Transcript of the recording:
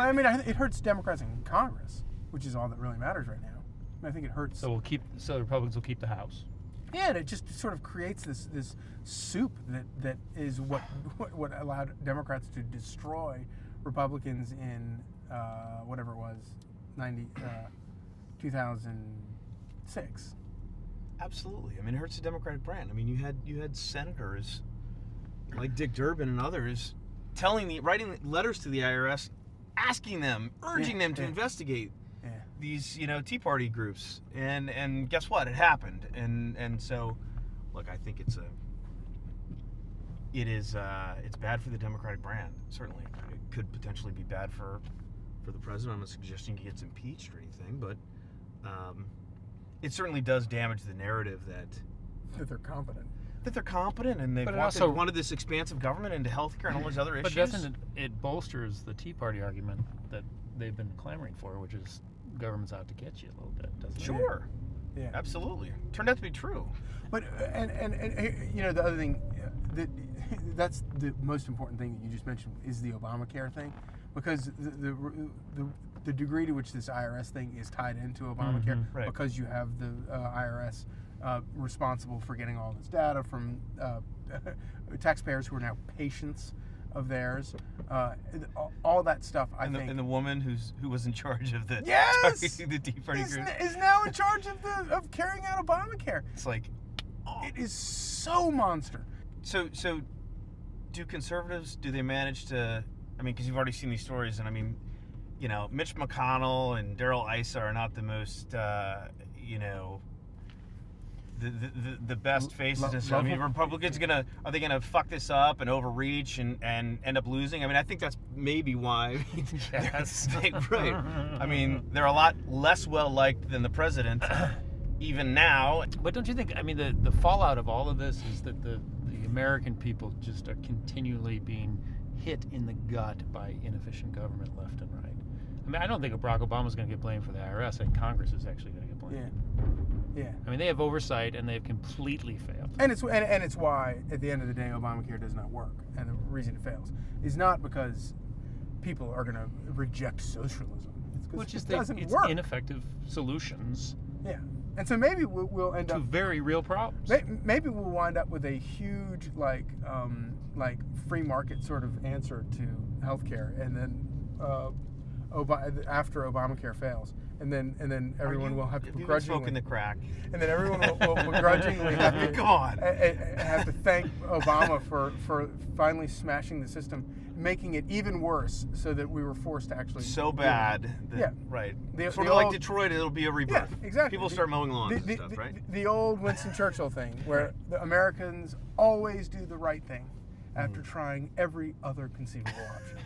I mean, it hurts Democrats in Congress, which is all that really matters right now. I think it hurts. So the Republicans will keep the House. Yeah, and it just sort of creates this soup that is what allowed Democrats to destroy Republicans in whatever it was, 2006. Absolutely. I mean, it hurts the Democratic brand. I mean, you had senators like Dick Durbin and others writing letters to the IRS, asking them, urging them to investigate these, Tea Party groups, and guess what? It happened, and so, look, I think it's bad for the Democratic brand. Certainly, it could potentially be bad for the president. I'm not suggesting he gets impeached or anything, but it certainly does damage the narrative that they're competent. That they're competent, and they've wanted this expansive government into healthcare and all these other issues. But doesn't it bolsters the Tea Party argument that they've been clamoring for, which is government's out to get you a little bit, doesn't it? Sure. Yeah. Absolutely. Turned out to be true. But and the other thing that's the most important thing that you just mentioned is the Obamacare thing, because the degree to which this IRS thing is tied into Obamacare, right. because you have the IRS responsible for getting all this data from taxpayers who are now patients of theirs, all that stuff. I think, and the woman who was in charge of the the Tea Party group is now in charge of carrying out Obamacare. It's like, it is so monster. So do conservatives, do they manage to? I mean, because you've already seen these stories, and I mean, Mitch McConnell and Darrell Issa are not the most, the best faces. I mean, Republicans are they gonna fuck this up and overreach and end up losing? I mean, I think that's maybe why. Yes. Right. I mean, they're a lot less well liked than the president, even now. But don't you think? I mean, the fallout of all of this is that the American people just are continually being hit in the gut by inefficient government left and right. I mean, I don't think Barack Obama's going to get blamed for the IRS. I think Congress is actually going to get blamed. Yeah. I mean, they have oversight, and they've completely failed. And it's why, at the end of the day, Obamacare does not work. And the reason it fails is not because people are going to reject socialism. It's because it doesn't work. It's ineffective solutions. Yeah. And so maybe we'll end up to very real problems. Maybe we'll wind up with a huge like free market sort of answer to healthcare, and then after Obamacare fails, and then everyone will have to begrudgingly smoking the crack, and then everyone will begrudgingly have to have to thank Obama for finally smashing the system, making it even worse, so that we were forced to actually so bad. Right. Sort of like Detroit, it'll be a rebirth. Yeah, exactly. People start mowing lawns and stuff, right? The old Winston Churchill thing, where the Americans always do the right thing after trying every other conceivable option.